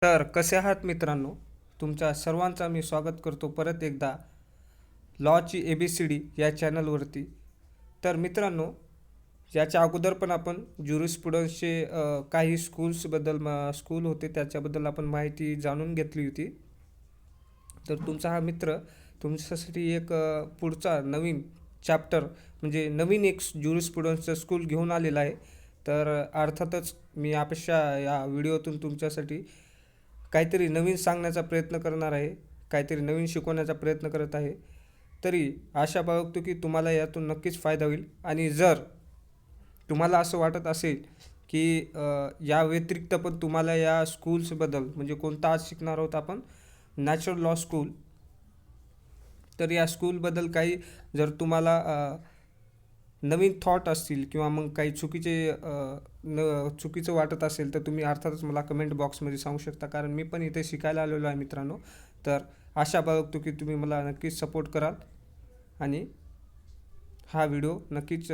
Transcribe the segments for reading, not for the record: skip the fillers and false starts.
तर कसे आहात मित्रांनो? तुमच्या सर्वांचा मी स्वागत करतो परत एकदा लॉची ABCD या चॅनलवरती. तर मित्रांनो, याच्या अगोदर पण आपण ज्युरिस्प्रुडन्सचे काही स्कूल होते त्याच्याबद्दल आपण माहिती जाणून घेतली होती. तर तुमचा हा मित्र तुमच्यासाठी एक पुढचा नवीन चॅप्टर म्हणजे नवीन एक ज्युरिस्प्रुडन्सचं स्कूल घेऊन आलेला आहे. तर अर्थातच मी अपेक्षा या व्हिडिओतून तुमच्यासाठी काहीतरी नवीन सांगण्याचा प्रयत्न करणार आहे, काहीतरी नवीन शिकवण्याचा प्रयत्न करत आहे. तरी आशा बाळगतो की तुम्हाला यातून नक्कीच फायदा होईल. आणि जर तुम्हाला असं वाटत असेल की या व्यतिरिक्त पण तुम्हाला या स्कूल्सबद्दल म्हणजे कोणता आज शिकणार आहोत आपण, नॅचरल लॉ स्कूल. तर या स्कूलबद्दल काही जर तुम्हाला नवीन थॉट असतील किंवा मग काही चुकीचं वाटत असेल तर तुम्ही अर्थातच मला कमेंट बॉक्समध्ये सांगू शकता, कारण मी पण इथे शिकायला आलेलो आहे मित्रांनो. तर आशा बाळगतो की तुम्ही मला नक्कीच सपोर्ट कराल आणि हा व्हिडिओ नक्कीच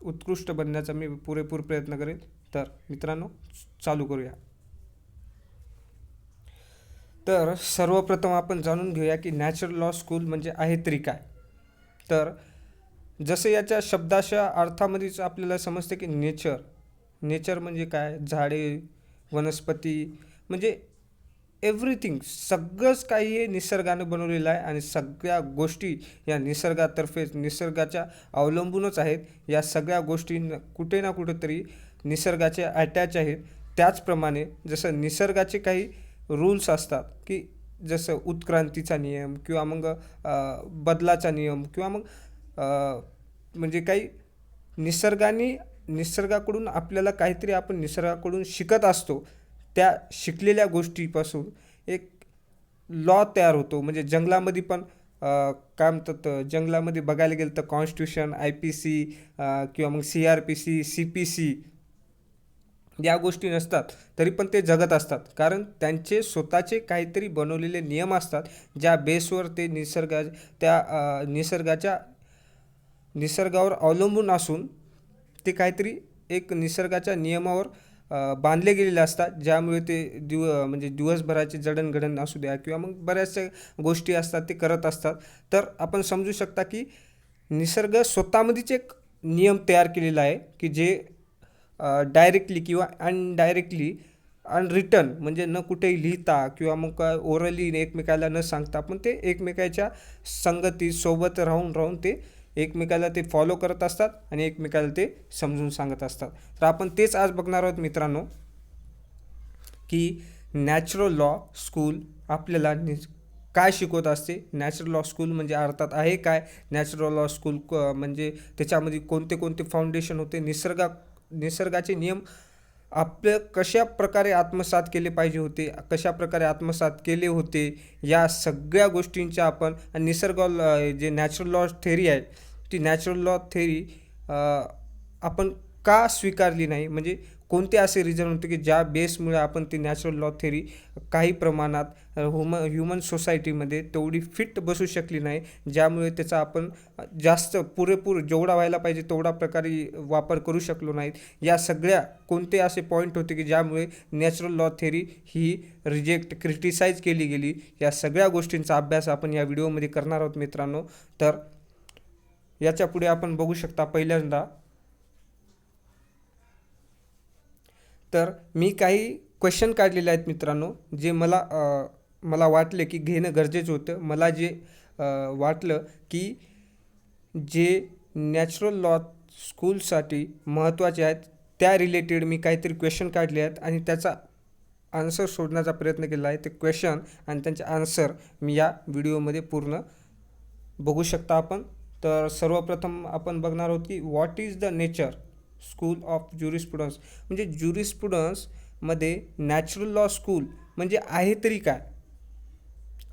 उत्कृष्ट बनण्याचा मी पुरेपूर प्रयत्न करेन. तर मित्रांनो, चालू करूया. तर सर्वप्रथम आपण जाणून घेऊया की नॅचरल लॉ स्कूल म्हणजे आहे तरी काय. तर जसं याच्या शब्दाच्या अर्थामध्येच आपल्याला समजते की नेचर म्हणजे काय, झाडे, वनस्पती, म्हणजे एव्हरीथिंग, सगळंच काही हे निसर्गानं बनवलेलं आहे आणि सगळ्या गोष्टी या निसर्गातर्फेच निसर्गाच्या अवलंबूनच आहेत. या सगळ्या गोष्टी कुठे ना कुठेतरी निसर्गाचे अटॅच आहेत. त्याचप्रमाणे जसं निसर्गाचे काही रूल्स असतात की जसं उत्क्रांतीचा नियम किंवा मग बदलाचा नियम किंवा मग म्हणजे काही निसर्गाकडून आपल्याला काहीतरी आपण निसर्गाकडून शिकत असतो. त्या शिकलेल्या गोष्टीपासून एक लॉ तयार होतो. म्हणजे जंगलामध्ये पण काय म्हणतात, जंगलामध्ये बघायला गेलं तर कॉन्स्टिट्यूशन, IPC किंवा मग CRPC, CPC या गोष्टी नसतात, तरी पण ते जगत असतात, कारण त्यांचे स्वतःचे काहीतरी बनवलेले नियम असतात ज्या बेसवर ते निसर्गावर अवलंबून असून ते काहीतरी एक निसर्गाच्या नियमावर बांधले गेलेले असतात, ज्यामुळे ते म्हणजे दिवसभराचे जडणघडण असू द्या किंवा मग बऱ्याचशा गोष्टी असतात ते करत असतात. तर आपण समजू शकता की निसर्ग स्वतःमध्येच एक नियम तयार केलेला आहे की जे डायरेक्टली किंवा अनडायरेक्टली अनरिटन म्हणजे न कुठेही लिहिता किंवा मग काय ओरली एकमेकाला न सांगता पण ते एकमेकाच्या सोबत राहून राहून ते एकमेकाला ते फॉलो करत असतात आणि एकमेकाला ते समजून सांगत असतात. तर आपण तेच आज बघणार आहोत मित्रांनो की नॅचरल लॉ स्कूल आपल्याला काय शिकवत असते. नॅचरल लॉ स्कूल म्हणजे अर्थात आहे काय, नॅचरल लॉ स्कूल म्हणजे त्याच्यामध्ये कोणते कोणते फाउंडेशन होते, निसर्गाचे नियम आपलं कशा प्रकारे आत्मसात केले पाहिजे होते, कशा प्रकारे आत्मसात केले होते, या सगळ्या गोष्टींच्या आपण निसर्ग जे नॅचरल लॉ थेरी आहे ती नॅचरल लॉ थेरी आपण का स्वीकारली नाही, म्हणजे कोणते असे रिझन होते की ज्या बेसमुळे आपण ती नॅचरल लॉ थेरी काही प्रमाणात ह्युमन सोसायटीमध्ये तेवढी फिट बसू शकली नाही, ज्यामुळे त्याचा आपण जास्त पुरेपूर जेवढा व्हायला पाहिजे तेवढा प्रकारे वापर करू शकलो नाहीत. या सगळ्या कोणते असे पॉईंट होते की ज्यामुळे natural law theory he criticise केली गेली, या सगळ्या गोष्टींचा अभ्यास आपण या व्हिडिओमध्ये करणार आहोत मित्रांनो. तर याच्या पुढे आपण बघू शकता पहिल्यांदा, तर मी काही क्वेश्चन काढलेले आहेत मित्रांनो, जे मला वाटले की घेणं गरजेचं होतं. मला जे वाटलं की जे नॅचरल लॉ स्कूलसाठी महत्त्वाचे आहेत त्या रिलेटेड मी काहीतरी क्वेश्चन काढले आहेत आणि त्याचा आन्सर शोधण्याचा प्रयत्न केला आहे. ते क्वेश्चन आणि त्यांचे आन्सर मी या व्हिडिओमध्ये पूर्ण बघू शकता आपण. तर सर्वप्रथम आपण बघणार आहोत की what is the nature school of jurisprudence, म्हणजे ज्युरिस्प्रुडन्समध्ये नॅचरल लॉ स्कूल म्हणजे आहे तरी काय.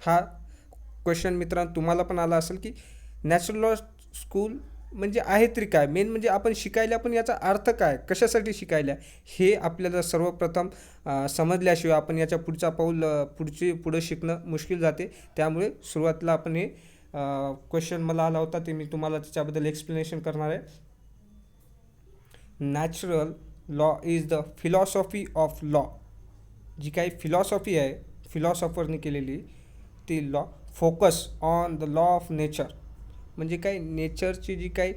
हा क्वेश्चन मित्रांनो तुम्हाला पण आला असेल की नॅचरल लॉ स्कूल म्हणजे आहे तरी काय, मेन म्हणजे आपण शिकायला पण याचा अर्थ काय, कशासाठी शिकायला, हे आपल्याला सर्वप्रथम समजल्याशिवाय आपण याच्या पुढं शिकणं मुश्किल जाते. त्यामुळे सुरुवातीला आपण हे क्वेश्चन मला आला होता ते मी तुम्हाला त्याच्याबद्दल एक्सप्लेनेशन करणार आहे. Natural law is the philosophy of law जी काही फिलॉसॉफी आहे फिलॉसॉफरने केलेली, ती law focus on the law of nature. म्हणजे काय नेचरची जी काही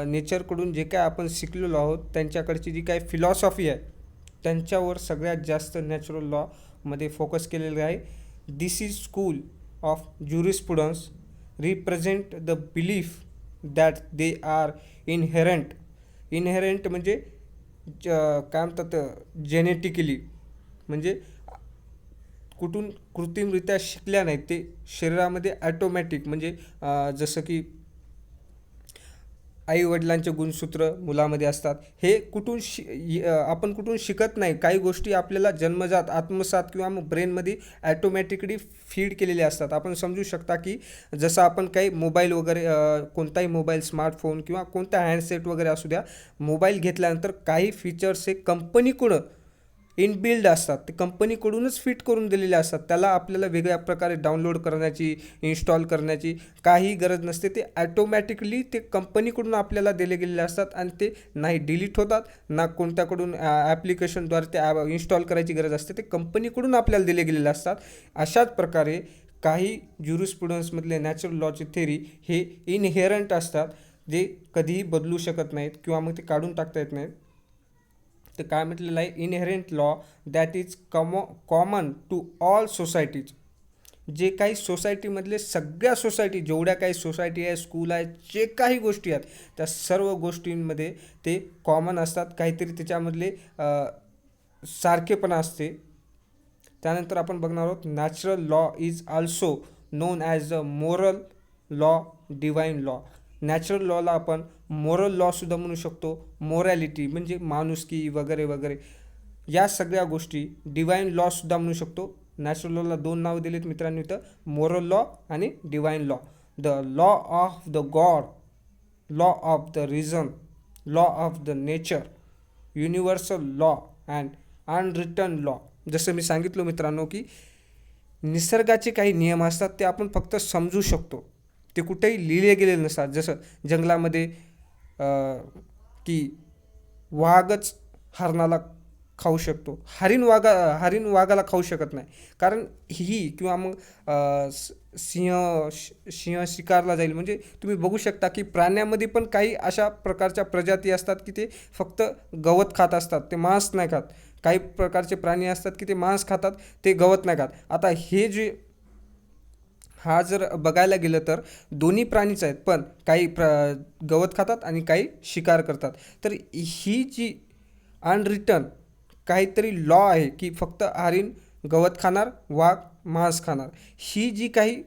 नेचरकडून जे काय आपण शिकलेलो आहोत त्यांच्याकडची जी काही फिलॉसॉफी आहे त्यांच्यावर सगळ्यात जास्त नॅचरल लॉमध्ये फोकस केलेलं आहे. This is school of jurisprudence represent the belief that they are inherent म्हणजे काय म्हणतात जेनेटिकली, म्हणजे कुठून कृत्रिमरित्या शिकल्या नाहीत, ते शरीरामध्ये ॲटोमॅटिक म्हणजे जसं की आई वडिलांचे गुणसूत्र मुलामध्ये असतात. हे आपण कुठून शिकत नाही, काही गोष्टी आपल्याला जन्मजात आत्मसात किंवा मग ब्रेनमध्ये ॲटोमॅटिकली फीड केलेले असतात. आपण समजू शकता की जसं आपण काही मोबाईल वगैरे कोणताही मोबाईल स्मार्टफोन किंवा कोणता हँडसेट वगैरे असू द्या, मोबाईल घेतल्यानंतर काही फीचर्स हे कंपनीकडून इनबिल्ड असतात, ते कंपनीकडूनच फिट करून दिलेले असतात. त्याला आपल्याला वेगळ्या प्रकारे डाउनलोड करण्याची इन्स्टॉल करण्याची काही गरज नसते. ते ॲटोमॅटिकली ते कंपनीकडून आपल्याला दिले गेलेले असतात आणि ते नाही डिलीट होतात ना कोणत्याकडून ॲप्लिकेशनद्वारे ते इन्स्टॉल करायची गरज असते. ते कंपनीकडून आपल्याला दिले गेलेले असतात. अशाच प्रकारे काही ज्युरिस्प्रुडन्समधले नॅचरल लॉची थेरी हे इनहेरंट असतात, जे कधीही बदलू शकत नाहीत किंवा मग ते काढून टाकता येत नाहीत. तर काय म्हटलेलं आहे, inherent law that is common to all societies. जे काही सोसायटीमधले सगळ्या सोसायटी, जेवढ्या काही सोसायटी आहे, स्कूल आहे, जे काही गोष्टी आहेत त्या सर्व गोष्टींमध्ये ते कॉमन असतात. काहीतरी त्याच्यामधले सारखेपणा असते. त्यानंतर आपण बघणार आहोत natural law is also known as a moral law, divine law. Natural लॉला आपण मोरल लॉसुद्धा म्हणू शकतो. मोरॅलिटी म्हणजे माणुसकी वगैरे वगैरे या सगळ्या गोष्टी डिवाइन लॉसुद्धा म्हणू शकतो. नॅचरल लॉला दोन नावं दिलेत मित्रांनो इथं, मोरल लॉ आणि divine law. The law of the God, law of the reason, law of the nature, universal law and unwritten law. जसं मी सांगितलं मित्रांनो की निसर्गाचे काही नियम असतात ते आपण फक्त समजू शकतो, ते कुठेही लिहिले गेलेले नसतात. जसं जंगलामध्ये की वाघच हरणाला खाऊ शकतो, हरिण वाघाला खाऊ शकत नाही, कारण ही किंवा मग सिंह शिकारला जाईल. म्हणजे तुम्ही बघू शकता की प्राण्यामध्ये पण काही अशा प्रकारच्या प्रजाती असतात की ते फक्त गवत खात असतात, ते मांस नाही खात. काही प्रकारचे प्राणी असतात की ते मांस खातात, ते गवत नाही खात. आता हे जे हा जर बघायला गेलं तर दोन्ही प्राणीच आहेत, पण काही गवत खातात आणि काही शिकार करतात. तर ही जी अनरिटन काहीतरी लॉ आहे की फक्त हरीण गवत खाणार, वाघ मांस खाणार, ही जी काही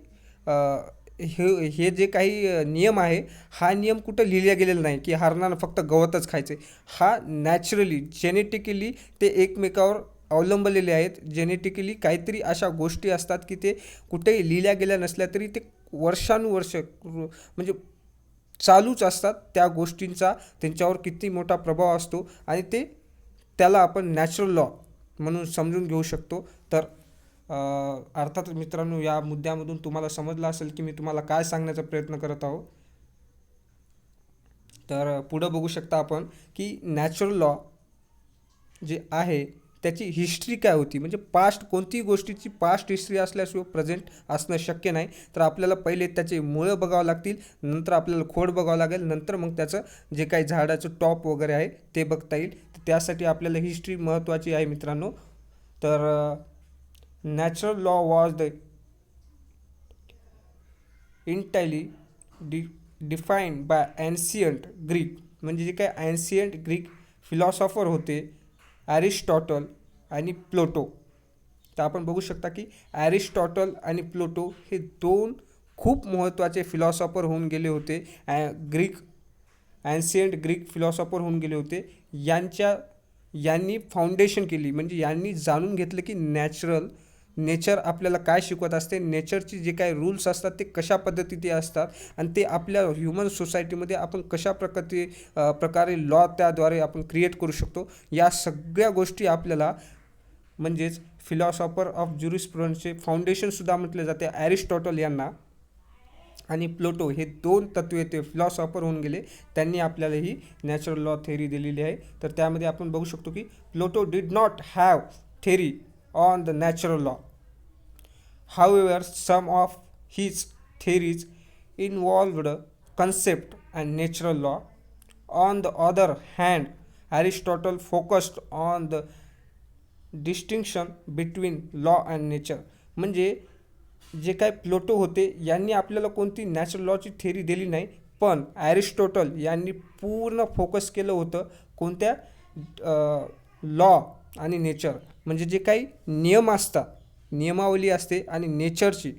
हे जे काही नियम आहे, हा नियम कुठं लिहिला गेलेला नाही की हरणानं फक्त गवतच खायचे. हा नॅचरली जेनेटिकली ते एकमेकावर अवलंबलेले आहेत. जेनेटिकली काहीतरी अशा गोष्टी असतात की ते कुठेही लिहिल्या गेल्या नसल्या तरी ते वर्षानुवर्ष म्हणजे चालूच असतात. त्या गोष्टींचा त्यांच्यावर किती मोठा प्रभाव असतो आणि त्याला आपण नॅचरल लॉ म्हणून समजून घेऊ शकतो. तर अर्थात मित्रांनो या मुद्द्यामधून तुम्हाला समजलं असेल की मी तुम्हाला काय सांगण्याचा प्रयत्न करत आहो. तर पुढं बघू शकता आपण की नॅचरल लॉ जे आहे त्याची हिस्ट्री काय होती, म्हणजे पास्ट कोणतीही गोष्टीची पास्ट हिस्ट्री असल्याशिवाय प्रेझेंट असणं शक्य नाही. तर आपल्याला पहिले त्याचे मुळं बघावं लागतील, नंतर आपल्याला खोड बघावं लागेल, नंतर मग त्याचं जे काही झाडाचं टॉप वगैरे आहे ते बघता येईल. तर त्यासाठी आपल्याला हिस्ट्री महत्त्वाची आहे मित्रांनो. तर natural law was the entirely defined by ancient Greek. म्हणजे जे काही ॲन्शियंट ग्रीक फिलॉसॉफर होते ॲरिस्टॉटल आणि प्लोटो. तर आपण बघू शकता की ॲरिस्टॉटल आणि प्लोटो हे दोन खूप महत्त्वाचे फिलॉसॉफर होऊन गेले होते. ॲन्शियंट ग्रीक फिलॉसॉफर होऊन गेले होते. यांनी फाउंडेशन केली, म्हणजे यांनी जाणून घेतलं की नेचर आपल्याला काय शिकवत असते, नेचरचे जे काही रूल्स असतात ते कशा पद्धतीने असतात आणि ते आपल्या ह्युमन सोसायटीमध्ये आपण कशा प्रकारे लॉ त्याद्वारे आपण क्रिएट करू शकतो. या सगळ्या गोष्टी आपल्याला म्हणजेच फिलॉसॉफर ऑफ ज्युरिस्प्रुडन्सचे फाउंडेशनसुद्धा म्हटले जाते. ॲरिस्टॉटल यांना आणि प्लोटो हे दोन तत्त्वे ते फिलॉसॉफर होऊन गेले, त्यांनी आपल्याला ही नॅचरल लॉ थेरी दिलेली आहे. तर त्यामध्ये आपण बघू शकतो की Plato did not have theory on the natural law. However, some of his theories involved concept and natural law. On the other hand, Aristotle focused on the distinction between law and nature. म्हणजे जे काय प्लेटो होते यांनी आपल्याला कोणती natural लॉची theory दिली नाही, पण ॲरिस्टॉटल यांनी पूर्ण फोकस केलं होतं कोणत्या लॉ आणि नेचर. म्हणजे जे काही नियम असतात, नियमावली असते आणि नेचरची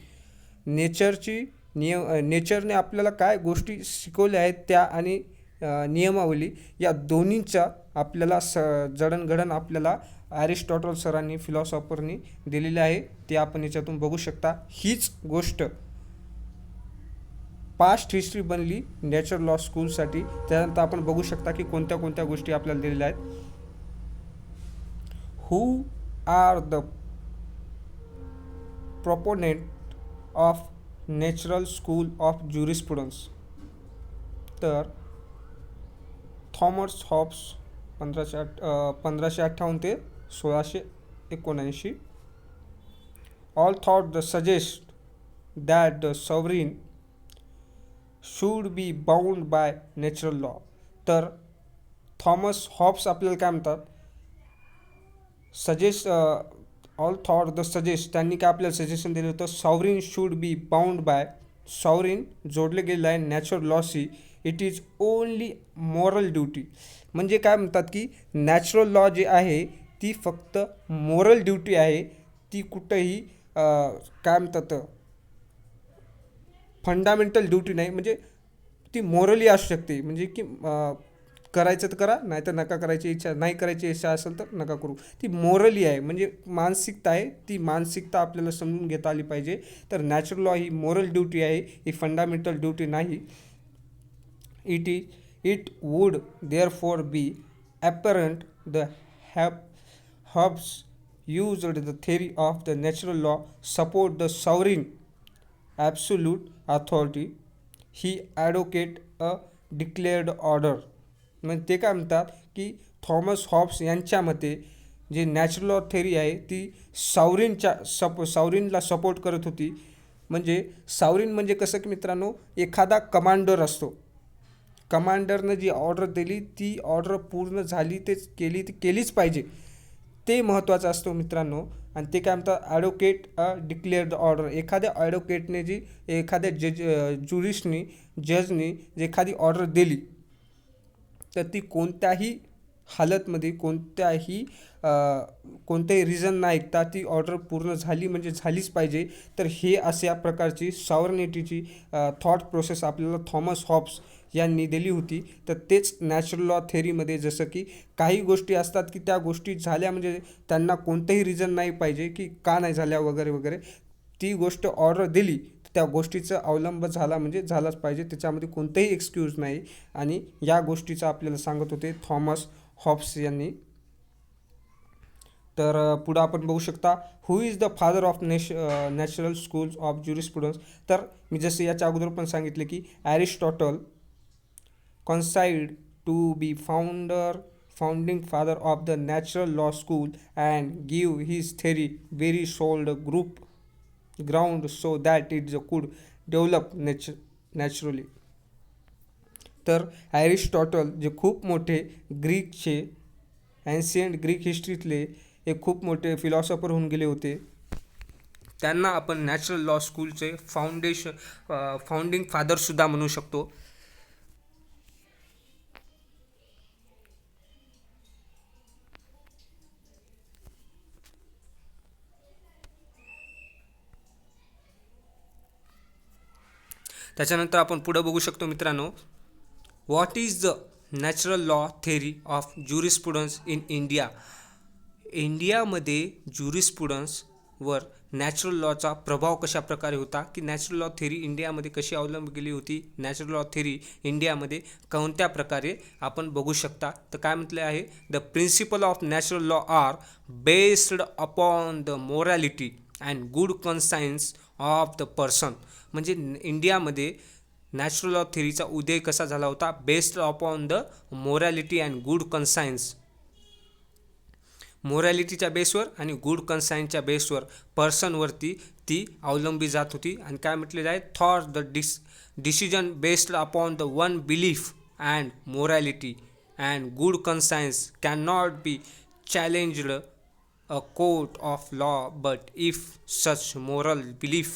नेचरने आपल्याला काय गोष्टी शिकवल्या आहेत त्या आणि नियमावली या दोन्हींचा आपल्याला जडणघडण आपल्याला ॲरिस्टॉटल सरांनी फिलॉसॉफरनी दिलेली आहे. ते आपण याच्यातून बघू शकता. हीच गोष्ट पास्ट हिस्ट्री बनली नॅचरल लॉ स्कूलसाठी. त्यानंतर आपण बघू शकता की कोणत्या कोणत्या गोष्टी आपल्याला दिलेल्या आहेत. Who are the proponent of natural school of jurisprudence. तर थॉमस हॉब्स 1558 ते 1679. All thought the suggest that the sovereign should be bound by natural law. तर थॉमस हॉब्स आपल्याला काय म्हणतात, suggest all thought the suggest, त्यांनी काय आपल्याला suggestion दिलं होतं, sovereign should be bound by. Sovereign जोडले गेलेलं आहे नॅचरल लॉशी. It is only moral duty. म्हणजे काय म्हणतात की नॅचरल लॉ जे आहे ती फक्त मॉरल ड्युटी आहे. ती कुठंही काय म्हणतात फंडामेंटल ड्युटी नाही. म्हणजे ती मॉरली असू शकते. म्हणजे की करायचं तर करा, नाही तर नका. करायची इच्छा नाही, करायची इच्छा असेल तर नका करू. ती मॉरली आहे. म्हणजे मानसिकता आहे. ती मानसिकता आपल्याला समजून घेता आली पाहिजे. तर नॅचरल लॉ ही मॉरल ड्युटी आहे, ही फंडामेंटल ड्युटी नाही. It would therefore be apparent the Hobbes used the theory of the natural law support the sovereign absolute authority. He advocate a declared order. म्हणजे ते काय म्हणतात की थॉमस हॉब्स यांच्या मते जे नॅचरल लॉ थेरी आहे ती सावरीनला सपोर्ट करत होती. म्हणजे सावरीन म्हणजे कसं की मित्रांनो, एखादा कमांडर असतो. कमांडरनं जी ऑर्डर दिली ती ऑर्डर पूर्ण झाली, ती केलीच पाहिजे. ते महत्त्वाचं असतं मित्रांनो. आणि ते काय म्हणतात, ॲडव्होकेट डिक्लेअर्ड ऑर्डर. एखाद्या ॲडव्होकेटने जी एखाद्या जजनी जी एखादी ऑर्डर दिली तर ती कोणत्याही हालतमध्ये कोणत्याही रिझन न ऐकता ती ऑर्डर पूर्ण झाली म्हणजे झालीच पाहिजे. तर हे अशा प्रकारची सॉव्हर्निटीची थॉट प्रोसेस आपल्याला थॉमस हॉब्स यांनी दिली होती. तर तेच नॅचरल लॉ थेरीमध्ये जसं की काही गोष्टी असतात की त्या गोष्टी झाल्या म्हणजे त्यांना कोणतंही रिझन नाही पाहिजे की का नाही झाल्या वगैरे वगैरे. ती गोष्ट ऑर्डर दिली त्या गोष्टीचा अवलंब झाला म्हणजे झालाच पाहिजे. त्याच्यामध्ये कोणतेही एक्सक्यूज नाही. आणि या गोष्टीचं आपल्याला सांगत होते थॉमस हॉब्स यांनी. तर पुढं आपण बघू शकता, who is the father of natural schools of jurisprudence. तर मी जसं याच्या अगोदर पण सांगितले की Aristotle considered to be founding father of the natural law school and give his theory very solid ground so that it could develop naturally. तर Aristotle जे खूप मोठे ग्रीकचे एन्शियंट ग्रीक हिस्ट्रीतले एक खूप मोठे फिलॉसॉफर होऊन गेले होते. त्यांना आपण नॅचरल लॉ स्कूलचे फाउंडिंग फादरसुद्धा म्हणू शकतो. त्याच्यानंतर आपण पुढं बघू शकतो मित्रांनो, what is the natural law theory of jurisprudence in India. इंडियामध्ये ज्युरिस्प्रुडन्सवर नॅचरल लॉचा प्रभाव कशा प्रकारे होता, की नॅचरल लॉ थेरी इंडियामध्ये कशी अवलंब केली होती, नॅचरल लॉ थेरी इंडियामध्ये कोणत्या प्रकारे आपण बघू शकता. तर काय म्हटले आहे, the principle of natural law are based upon the morality and good conscience of the person. म्हणजे इंडियामध्ये नॅचरल लॉ थेरीचा उदय कसा झाला होता, based upon the morality and good conscience. मोरॅलिटीच्या बेसवर आणि गुड कन्सायन्सच्या बेसवर पर्सनवरती ती अवलंबली जात होती. आणि काय म्हटलेलं आहे, thought the decision based upon the one belief and morality and good conscience can not be challenged a court of law, but if such moral belief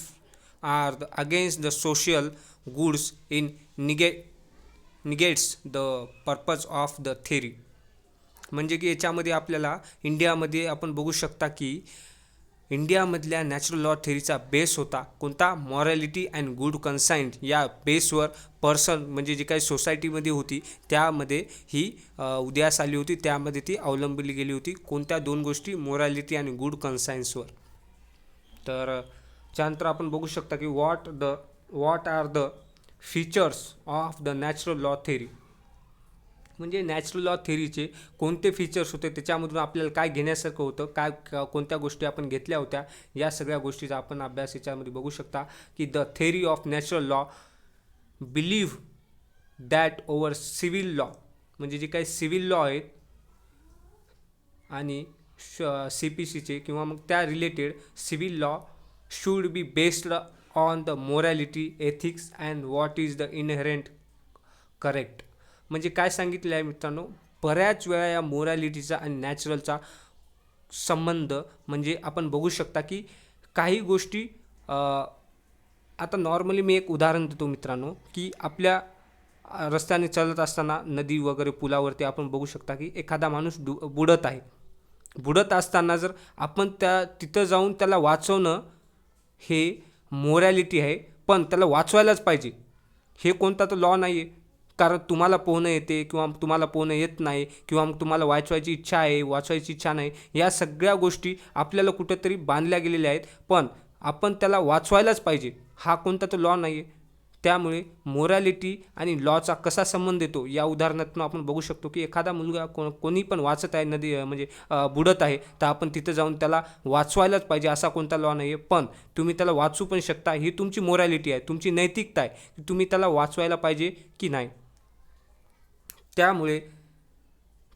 are against the social goods in negates the purpose of the theory. म्हणजे की याच्यामध्ये आपल्याला इंडियामध्ये आपण बघू शकता की इंडियामधल्या natural law थेअरीचा base होता कोणता, मॉरॅलिटी अँड गुड कन्सायन्स या बेसवर पर्सन म्हणजे जी काही सोसायटीमध्ये होती त्यामध्ये ही उदयास आली होती, त्यामध्ये ती अवलंबली गेली होती कोणत्या दोन गोष्टी, मोरॅलिटी आणि गुड कन्सायन्सवर. तर त्यानंतर आपण बघू शकता की what are the features of the natural law theory. म्हणजे नॅचरल लॉ थेअरीचे कोणते फीचर्स होते, त्याच्यामधून आपल्याला काय घेण्यासारखं होतं, कोणत्या गोष्टी आपण घेतल्या होत्या, या सगळ्या गोष्टीचा आपण अभ्यास याच्यामध्ये बघू शकता. की the theory of natural law believe that over civil law, म्हणजे जे काही सिव्हिल लॉ आहेत आणि CPCचे किंवा मग त्या related civil law should be based on the morality, ethics and what is the inherent correct. म्हणजे काय सांगितलं आहे मित्रांनो, बऱ्याच वेळा या मोरॅलिटीचा आणि नॅचरलचा संबंध म्हणजे आपण बघू शकता की काही गोष्टी आता नॉर्मली मी एक उदाहरण देतो मित्रांनो, की आपल्या रस्त्याने चालत असताना नदी वगैरे पुलावरती आपण बघू शकता की एखादा माणूस बुडत आहे. बुडत असताना जर आपण तिथं जाऊन त्याला वाचवणं हे मोरॅलिटी आहे, पण त्याला वाचवायलाच पाहिजे हे कोणता तो लॉ नाही आहे. कारण तुम्हाला पोहणं येते किंवा तुम्हाला पोहणं येत नाही किंवा मग तुम्हाला वाचवायची इच्छा आहे, वाचवायची इच्छा नाही, या सगळ्या गोष्टी आपल्याला कुठेतरी बांधल्या गेलेल्या आहेत, पण आपण त्याला वाचवायलाच पाहिजे हा कोणता तो लॉ नाही आहे. त्यामुळे मोरॅलिटी आणि लॉचा कसा संबंध येतो या उदाहरणातून आपण बघू शकतो की एखादा मुलगा कोणी पण वाचत आहे, नदी म्हणजे बुडत आहे, तर आपण तिथं जाऊन त्याला वाचवायलाच पाहिजे असा कोणता लॉ नाही आहे. पण तुम्ही त्याला वाचू पण शकता, ही तुमची मोरॅलिटी आहे, तुमची नैतिकता आहे की तुम्ही त्याला वाचवायला पाहिजे की नाही. त्यामुळे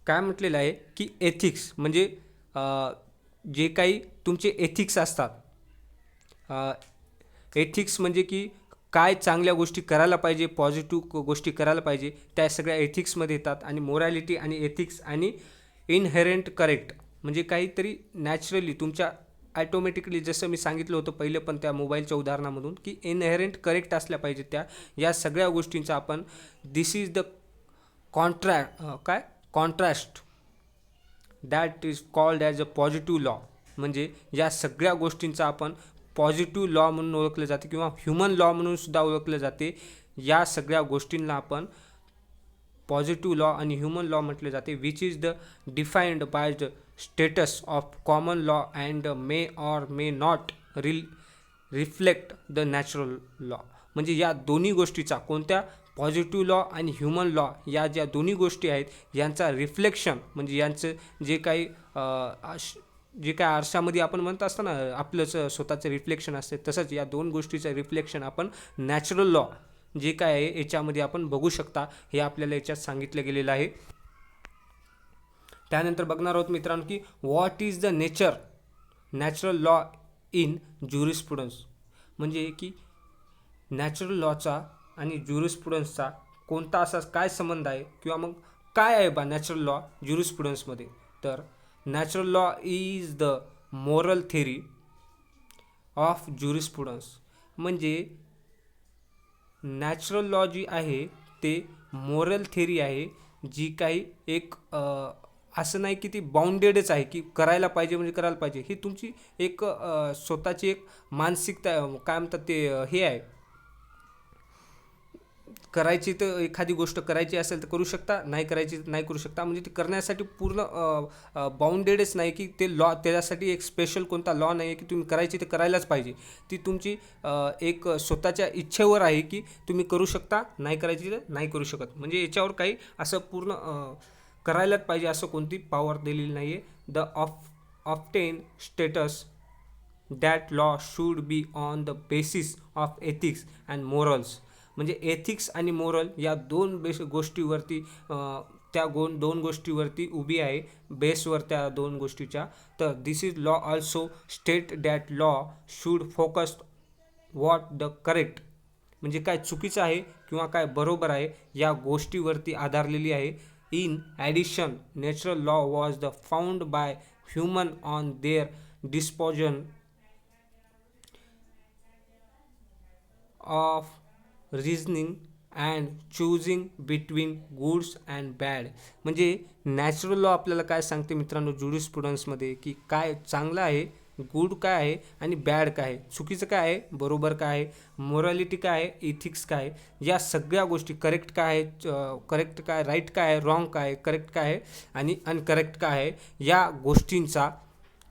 काय म्हटलेलं आहे की एथिक्स म्हणजे जे काही तुमचे एथिक्स असतात, एथिक्स म्हणजे की काय चांगल्या गोष्टी करायला पाहिजे, पॉझिटिव्ह गोष्टी करायला पाहिजे, त्या सगळ्या एथिक्समध्ये येतात. आणि मोरॅलिटी आणि एथिक्स आणि इनहेरेंट करेक्ट म्हणजे काहीतरी नॅचरली तुमच्या ॲटोमॅटिकली, जसं मी सांगितलं होतं पहिले पण त्या मोबाईलच्या उदाहरणामधून, की इनहेरेंट करेक्ट असल्या पाहिजे या सगळ्या गोष्टींचा आपण this is the contrast that is called as a positive law. म्हणजे या सगळ्या गोष्टींचा आपण पॉझिटिव्ह लॉ म्हणून ओळखलं जाते किंवा ह्युमन लॉ म्हणून सुद्धा ओळखलं जाते. या सगळ्या गोष्टींना आपण पॉझिटिव्ह लॉ आणि ह्युमन लॉ म्हटले जाते, which is the defined by the status of common law and may or may not reflect the natural law. म्हणजे या दोन्ही गोष्टीचा, कोणत्या, पॉझिटिव्ह लॉ आणि ह्युमन लॉ, या ज्या दोन्ही गोष्टी आहेत यांचा रिफ्लेक्शन म्हणजे यांचं जे काही आरशामध्ये आपण म्हणत असताना आपलंच स्वतःचं रिफ्लेक्शन असते, तसंच या दोन गोष्टीचं रिफ्लेक्शन आपण नॅचरल लॉ जे काय आहे याच्यामध्ये आपण बघू शकता, हे आपल्याला याच्यात सांगितलं गेलेलं आहे. त्यानंतर बघणार आहोत मित्रांनो की what is the nature natural law in jurisprudence. म्हणजे की नॅचरल लॉचा आणि ज्युरिस्प्रुडन्सचा कोणता असा काय संबंध आहे किंवा मग काय आहे बा नॅचरल लॉ ज्युरिस्प्रुडन्समध्ये. तर natural law is the moral theory of jurisprudence. म्हणजे नॅचरल लॉ जी आहे ते मोरल थेअरी आहे, जी काही एक असं नाही की ती बाउंडेडच आहे की करायला पाहिजे म्हणजे करायला पाहिजे, ही तुमची एक स्वतःची एक मानसिकता, काय म्हणतात ते हे आहे, करायची तर एखादी गोष्ट करायची असेल तर करू शकता, नाही करायची नाही करू शकता. म्हणजे ती करण्यासाठी पूर्ण बाउंडेडच नाही की ते लॉ, त्याच्यासाठी एक स्पेशल कोणता लॉ नाही आहे की तुम्ही करायची तर करायलाच पाहिजे. ती तुमची एक स्वतःच्या इच्छेवर आहे की तुम्ही करू शकता, नाही करायची तर नाही करू शकत. म्हणजे याच्यावर काही असं पूर्ण करायलाच पाहिजे असं कोणती पॉवर दिलेली नाही आहे. The often status that law should be on the basis of ethics and morals. म्हणजे एथिक्स आणि मोरल या दोन गोष्टीवरती त्या दोन गोष्टीवरती उभी आहे, बेसवर त्या दोन गोष्टीच्या. तर this is law also state that law should focus what the correct, म्हणजे काय चुकीचं आहे किंवा काय बरोबर आहे या गोष्टीवरती आधारलेली आहे. In addition natural law was the found by human on their disposition of reasoning and choosing between goods and bad. म्हणजे नॅचरल लॉ आपल्याला काय सांगते मित्रांनो ज्युरिस्प्रुडन्समध्ये, की काय चांगलं आहे, गुड काय आहे आणि बॅड काय आहे, चुकीचं काय आहे, बरोबर काय आहे, मोरॅलिटी काय आहे, इथिक्स काय आहे, या सगळ्या गोष्टी, करेक्ट काय आहे, करेक्ट काय, राईट काय आहे, रॉंग काय आहे, करेक्ट काय आहे आणि अनकरेक्ट काय आहे, या गोष्टींचा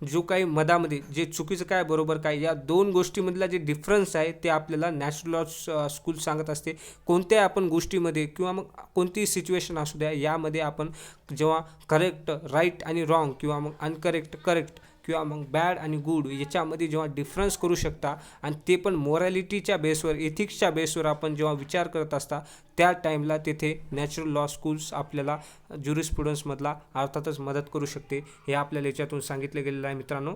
जो काही मधामध्ये जे चुकीचं काय बरोबर काय या दोन गोष्टीमधला जे डिफरन्स आहे ते आपल्याला नॅचरल लॉ स्कूल सांगत असते. कोणत्याही आपण गोष्टीमध्ये किंवा मग कोणतीही सिच्युएशन असू द्या, यामध्ये आपण जेव्हा करेक्ट राईट आणि रॉंग किंवा मग अनकरेक्ट करेक्ट किंवा मग बॅड आणि गुड याच्यामध्ये जेव्हा डिफरन्स करू शकता आणि ते पण मोरॅलिटीच्या बेसवर, एथिक्सच्या बेसवर आपण जेव्हा विचार करत असता, त्या टाईमला तेथे नॅचरल लॉ स्कूल्स आपल्याला ज्युरिस्प्रुडन्समधला अर्थातच मदत करू शकते. हे आपल्याला याच्यातून सांगितलं गेलेलं आहे मित्रांनो.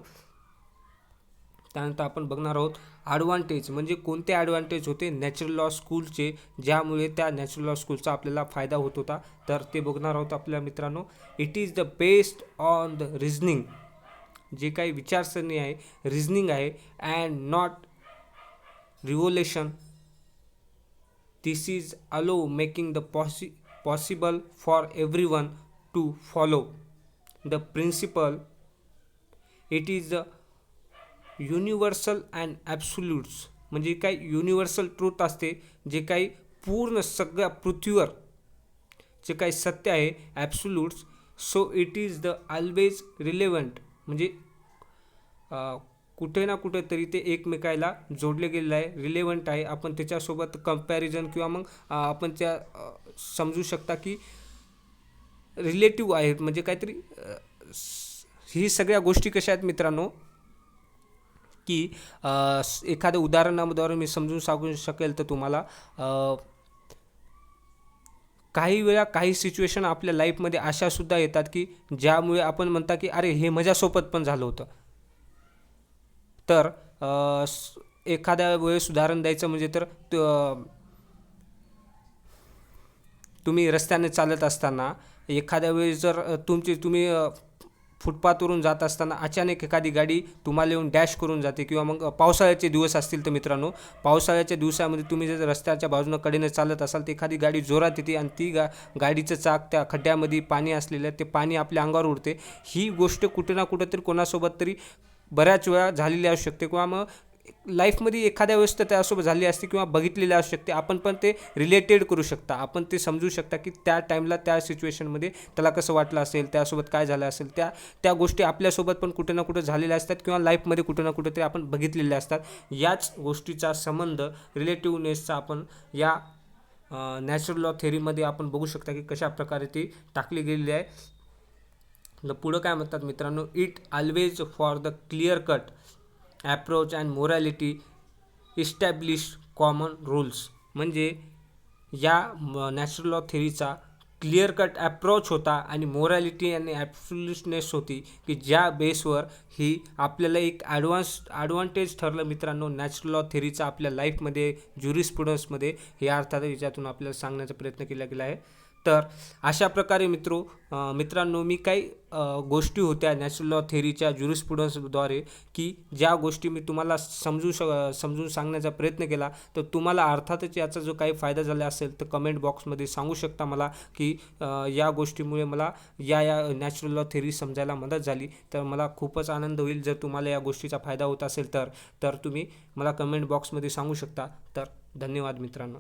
त्यानंतर आपण बघणार आहोत ॲडव्हान्टेज, म्हणजे कोणते ॲडव्हान्टेज होते नॅचरल लॉ स्कूलचे, ज्यामुळे त्या नॅचरल लॉ स्कूलचा आपल्याला फायदा होत होता. तर ते बघणार आहोत आपल्या मित्रांनो. It is the based on the reasoning, जे काही विचारसरणी आहे, रिझनिंग आहे, and not revolution. This is allow making the possible for everyone to follow the principle. It is the universal and absolutes, म्हणजे काही युनिव्हर्सल ट्रूथ असते, जे काही पूर्ण सगळ्या पृथ्वीवर जे काही सत्य आहे, absolutes. So it is the always relevant, म्हणजे कुठे ना कुठे तरी ते एकमेकाला जोडले गेलेलं आहे, रिलेव्हंट आहे. आपण त्याच्यासोबत कंपॅरिझन किंवा मग आपण त्या समजू शकता की रिलेटिव्ह आहेत, म्हणजे काहीतरी ही सगळ्या गोष्टी कशा आहेत मित्रांनो, की एखाद्या उदाहरणाद्वारे मी समजून सांगू शकेल तर तुम्हाला, काही वेळा काही सिच्युएशन आपल्या लाईफमध्ये अशासुद्धा येतात की ज्यामुळे आपण म्हणता की अरे हे माझ्यासोबत पण झालं होतं. तर एखाद्या वेळेस उदाहरण द्यायचं म्हणजे तर तुम्ही रस्त्याने चालत असताना एखाद्या वेळेस जर तुम्ही फुटपाथवरून जात असताना अचानक एखादी गाडी तुम्हाला येऊन डॅश करून जाते, किंवा मग पावसाळ्याचे दिवस असतील तर मित्रांनो, पावसाळ्याच्या दिवसामध्ये तुम्ही जर रस्त्याच्या बाजूनं कडेने चालत असाल तर एखादी गाडी जोरात येते आणि ती गाडीचं चाक त्या खड्ड्यामध्ये पाणी असलेलं ते पाणी आपल्या अंगावर उडते. ही गोष्ट कुठे ना कुठेतरी कोणासोबत तरी बऱ्याच वेळा झालेली असू शकते, किंवा मग लाईफमध्ये एखाद्या वेळेस तर त्यासोबत झाली असते किंवा बघितलेली असू शकते. आपण पण ते रिलेटेड करू शकता, आपण ते समजू शकता की त्या टाईमला त्या सिच्युएशनमध्ये त्याला कसं वाटलं असेल, त्यासोबत काय झालं असेल. त्या गोष्टी आपल्यासोबत पण कुठे ना कुठे झालेल्या असतात किंवा लाईफमध्ये कुठे ना कुठे तरी आपण बघितलेल्या असतात. याच गोष्टीचा संबंध रिलेटिव्हनेसचा आपण या नॅचरल लॉ थेरीमध्ये आपण बघू शकता की कशा प्रकारे ती टाकली गेलेली आहे. पुढं काय म्हणतात मित्रांनो, it always for the clear cut approach and morality establish common rules. म्हणजे या नॅचरल लॉ थेरीचा क्लिअर कट ॲप्रोच होता आणि मोरॅलिटी आणि ॲब्सोल्युटनेस होती, की ज्या बेसवर ही आपल्याला एक ॲडव्हान्टेज ठरलं मित्रांनो नॅचरल लॉ थेरीचा आपल्या लाईफमध्ये, ज्युरिस्प्रुडन्समध्ये. हे अर्थात याच्यातून आपल्याला सांगण्याचा प्रयत्न केला गेला आहे. तर अशा प्रकारे मित्रांनो मी काही गोष्टी होत्या नॅचरल लॉ थेरीच्या ज्युरिस्प्रुडन्सद्वारे, की ज्या गोष्टी मी तुम्हाला समजून सांगण्याचा प्रयत्न केला. तर तुम्हाला अर्थातच याचा जो काही फायदा झाला असेल तर कमेंट बॉक्समध्ये सांगू शकता मला, की या गोष्टीमुळे मला या नॅचरल लॉ थेरी समजायला मदत झाली. तर मला खूपच आनंद होईल जर तुम्हाला या गोष्टीचा फायदा होत असेल तर तुम्ही मला कमेंट बॉक्समध्ये सांगू शकता. तर धन्यवाद मित्रांनो.